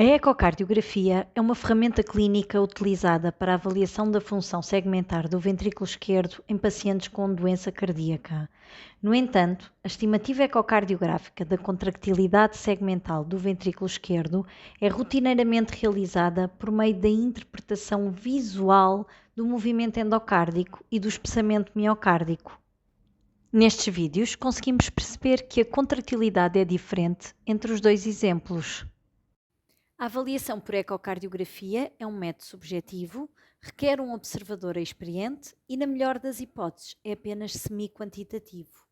A ecocardiografia é uma ferramenta clínica utilizada para a avaliação da função segmentar do ventrículo esquerdo em pacientes com doença cardíaca. No entanto, a estimativa ecocardiográfica da contractilidade segmental do ventrículo esquerdo é rotineiramente realizada por meio da interpretação visual do movimento endocárdico e do espessamento miocárdico. Nestes vídeos, conseguimos perceber que a contractilidade é diferente entre os dois exemplos. A avaliação por ecocardiografia é um método subjetivo, requer um observador experiente e, na melhor das hipóteses, é apenas semi-quantitativo.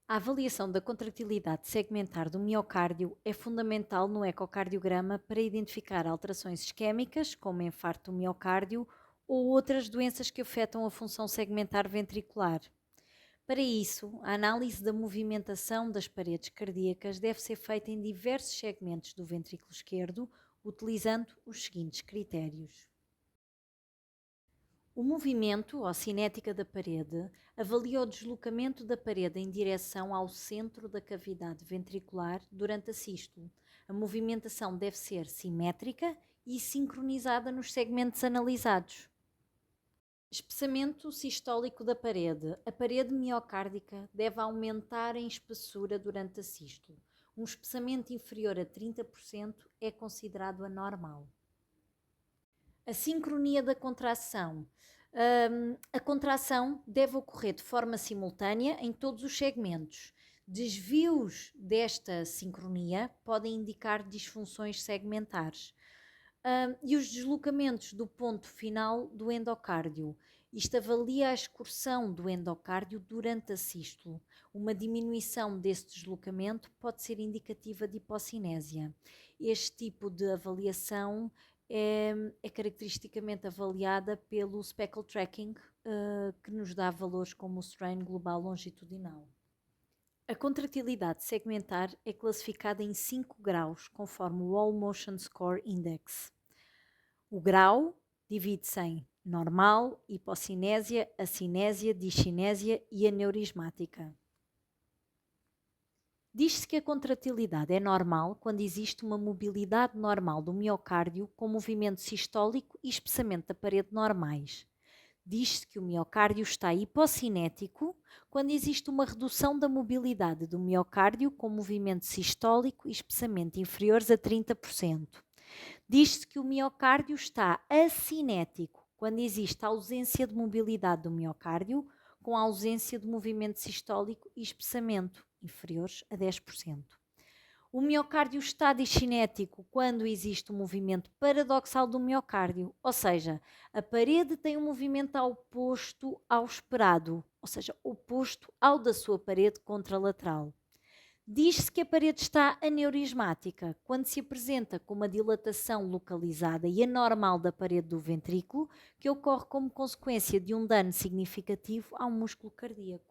A avaliação da contractilidade segmentar do miocárdio é fundamental no ecocardiograma para identificar alterações isquémicas, como infarto do miocárdio, ou outras doenças que afetam a função segmentar ventricular. Para isso, a análise da movimentação das paredes cardíacas deve ser feita em diversos segmentos do ventrículo esquerdo, utilizando os seguintes critérios. O movimento, ou cinética da parede, avalia o deslocamento da parede em direção ao centro da cavidade ventricular durante a sístole. A movimentação deve ser simétrica e sincronizada nos segmentos analisados. Espessamento sistólico da parede. A parede miocárdica deve aumentar em espessura durante a sístole. Um espessamento inferior a 30% é considerado anormal. A sincronia da contração. A contração deve ocorrer de forma simultânea em todos os segmentos. Desvios desta sincronia podem indicar disfunções segmentares. E os deslocamentos do ponto final do endocárdio. Isto avalia a excursão do endocárdio durante a sístole. Uma diminuição desse deslocamento pode ser indicativa de hipocinésia. Este tipo de avaliação é caracteristicamente avaliada pelo speckle tracking, que nos dá valores como o strain global longitudinal. A contractilidade segmentar é classificada em 5 graus, conforme o All Motion Score Index. O grau divide-se em normal, hipocinésia, acinésia, discinésia e aneurismática. Diz-se que a contratilidade é normal quando existe uma mobilidade normal do miocárdio com movimento sistólico e espessamento da parede normais. Diz-se que o miocárdio está hipocinético quando existe uma redução da mobilidade do miocárdio com movimento sistólico e espessamento inferiores a 30%. Diz-se que o miocárdio está acinético quando existe ausência de mobilidade do miocárdio com ausência de movimento sistólico e espessamento inferiores a 10%. O miocárdio está discinético quando existe um movimento paradoxal do miocárdio, ou seja, a parede tem um movimento oposto ao esperado, ou seja, oposto ao da sua parede contralateral. Diz-se que a parede está aneurismática quando se apresenta com uma dilatação localizada e anormal da parede do ventrículo, que ocorre como consequência de um dano significativo ao músculo cardíaco.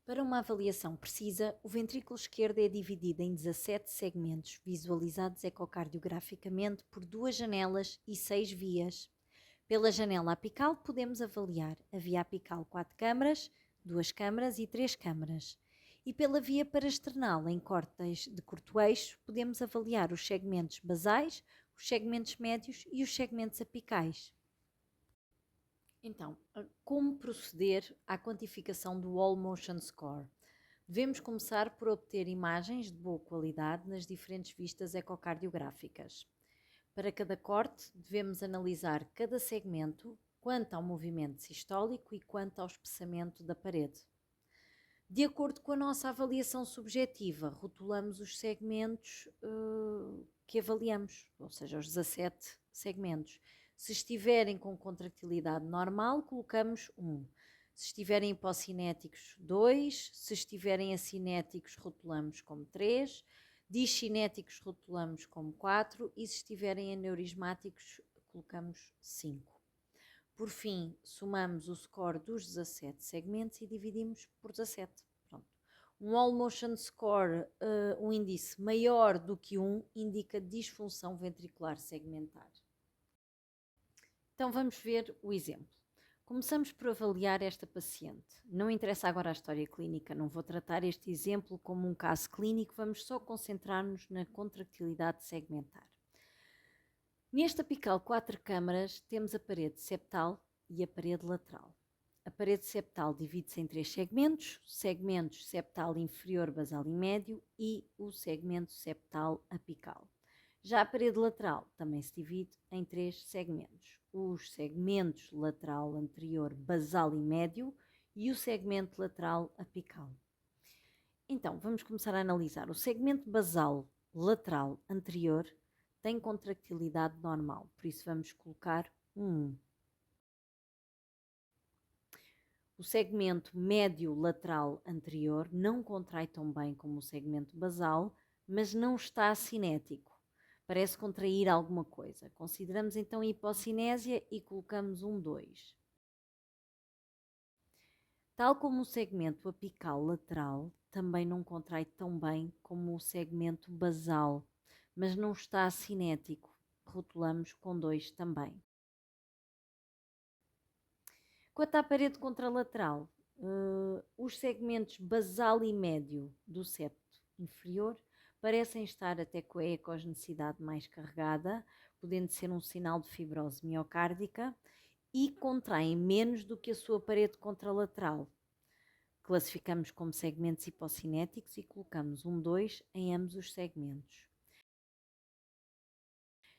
Para uma avaliação precisa, o ventrículo esquerdo é dividido em 17 segmentos, visualizados ecocardiograficamente por 2 janelas e 6 vias. Pela janela apical podemos avaliar a via apical 4 câmaras, 2 câmaras e 3 câmaras. E pela via parasternal em cortes de curto eixo, podemos avaliar os segmentos basais, os segmentos médios e os segmentos apicais. Então, como proceder à quantificação do All Motion Score? Devemos começar por obter imagens de boa qualidade nas diferentes vistas ecocardiográficas. Para cada corte, devemos analisar cada segmento quanto ao movimento sistólico e quanto ao espessamento da parede. De acordo com a nossa avaliação subjetiva, rotulamos os segmentos que avaliamos, ou seja, os 17 segmentos. Se estiverem com contractilidade normal, colocamos 1. Se estiverem hipocinéticos, 2. Se estiverem acinéticos, rotulamos como 3. Discinéticos, rotulamos como 4. E se estiverem aneurismáticos, colocamos 5. Por fim, somamos o score dos 17 segmentos e dividimos por 17. Pronto. Um All Motion Score, um índice maior do que 1, indica disfunção ventricular segmentar. Então vamos ver o exemplo. Começamos por avaliar esta paciente. Não interessa agora a história clínica, não vou tratar este exemplo como um caso clínico, vamos só concentrar-nos na contractilidade segmentar. Neste apical 4 câmaras temos a parede septal e a parede lateral. A parede septal divide-se em 3 segmentos, segmentos septal inferior, basal e médio e o segmento septal apical. Já a parede lateral também se divide em 3 segmentos, os segmentos lateral anterior, basal e médio e o segmento lateral apical. Então, vamos começar a analisar. O segmento basal lateral anterior tem contractilidade normal, por isso vamos colocar 1. O segmento médio lateral anterior não contrai tão bem como o segmento basal, mas não está acinético. Parece contrair alguma coisa. Consideramos então a hipocinésia e colocamos 2. Tal como o segmento apical lateral também não contrai tão bem como o segmento basal, mas não está acinético. Rotulamos com 2 também. Quanto à parede contralateral, os segmentos basal e médio do septo inferior parecem estar até com a ecogenicidade mais carregada, podendo ser um sinal de fibrose miocárdica, e contraem menos do que a sua parede contralateral. Classificamos como segmentos hipocinéticos e colocamos 2 em ambos os segmentos.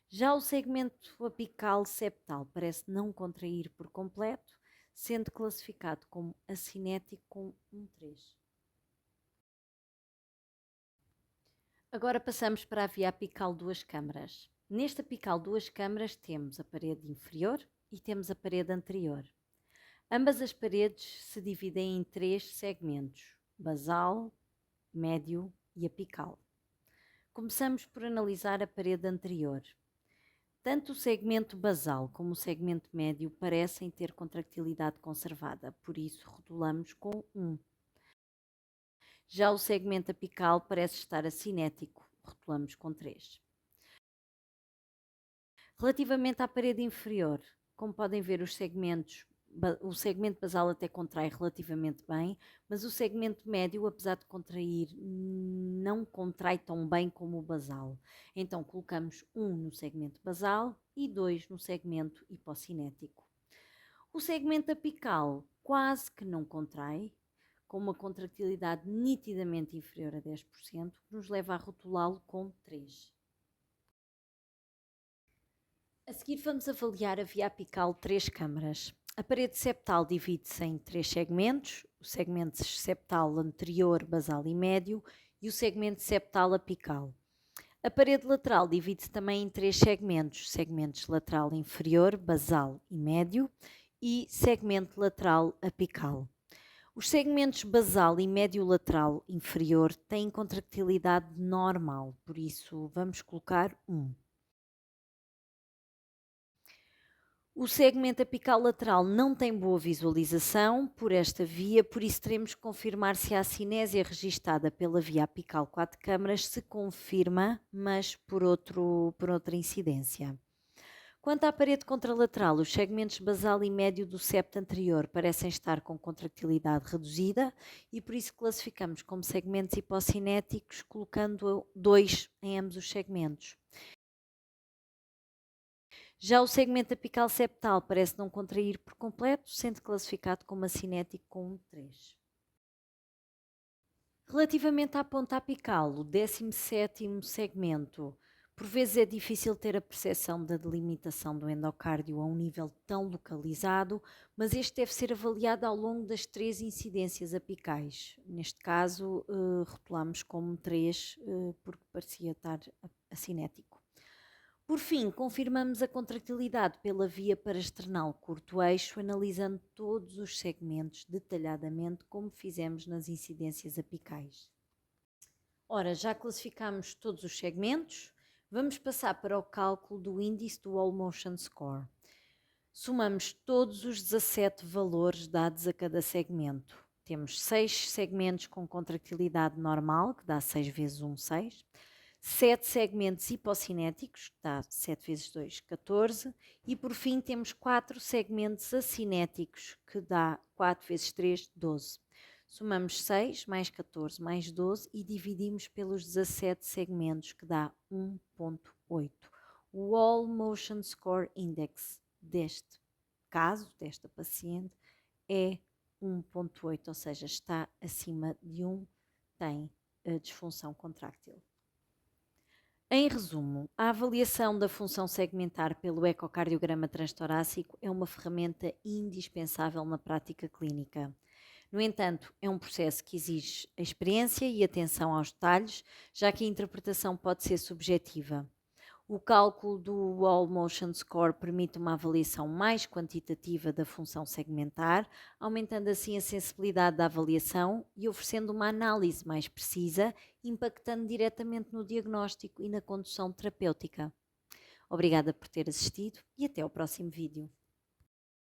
Já o segmento apical septal parece não contrair por completo, sendo classificado como acinético com 3. Agora passamos para a via apical 2 câmaras. Neste apical 2 câmaras temos a parede inferior e temos a parede anterior. Ambas as paredes se dividem em 3 segmentos, basal, médio e apical. Começamos por analisar a parede anterior. Tanto o segmento basal como o segmento médio parecem ter contractilidade conservada, por isso rotulamos com 1. Já o segmento apical parece estar acinético, rotulamos com 3. Relativamente à parede inferior, como podem ver, o segmento basal até contrai relativamente bem, mas o segmento médio, apesar de contrair, não contrai tão bem como o basal. Então colocamos 1 no segmento basal e 2 no segmento hipocinético. O segmento apical quase que não contrai, com uma contractilidade nitidamente inferior a 10%, que nos leva a rotulá-lo com 3. A seguir vamos avaliar a via apical 3 câmaras. A parede septal divide-se em 3 segmentos, o segmento septal anterior, basal e médio e o segmento septal apical. A parede lateral divide-se também em 3 segmentos, segmentos lateral inferior, basal e médio e segmento lateral apical. Os segmentos basal e médio lateral inferior têm contractilidade normal, por isso vamos colocar 1. O segmento apical lateral não tem boa visualização por esta via, por isso teremos que confirmar se a acinésia registada pela via apical 4 câmaras se confirma, mas por outra incidência. Quanto à parede contralateral, os segmentos basal e médio do septo anterior parecem estar com contractilidade reduzida e por isso classificamos como segmentos hipocinéticos, colocando 2 em ambos os segmentos. Já o segmento apical septal parece não contrair por completo, sendo classificado como acinético com 3. Relativamente à ponta apical, o 17º segmento, por vezes é difícil ter a percepção da delimitação do endocárdio a um nível tão localizado, mas este deve ser avaliado ao longo das 3 incidências apicais. Neste caso, rotulamos como 3, porque parecia estar acinético. Por fim, confirmamos a contractilidade pela via parasternal curto-eixo, analisando todos os segmentos detalhadamente, como fizemos nas incidências apicais. Ora, já classificamos todos os segmentos, vamos passar para o cálculo do índice do All Motion Score. Somamos todos os 17 valores dados a cada segmento. Temos 6 segmentos com contractilidade normal, que dá 6 vezes 1, 6. 7 segmentos hipocinéticos, que dá 7 vezes 2, 14, e por fim temos 4 segmentos acinéticos, que dá 4 vezes 3, 12. Somamos 6 mais 14 mais 12 e dividimos pelos 17 segmentos, que dá 1,8. O All Motion Score Index deste caso, desta paciente, é 1,8, ou seja, está acima de 1, tem disfunção contráctil. Em resumo, a avaliação da função segmentar pelo ecocardiograma transtorácico é uma ferramenta indispensável na prática clínica. No entanto, é um processo que exige experiência e atenção aos detalhes, já que a interpretação pode ser subjetiva. O cálculo do All Motion Score permite uma avaliação mais quantitativa da função segmentar, aumentando assim a sensibilidade da avaliação e oferecendo uma análise mais precisa, impactando diretamente no diagnóstico e na condução terapêutica. Obrigada por ter assistido e até ao próximo vídeo.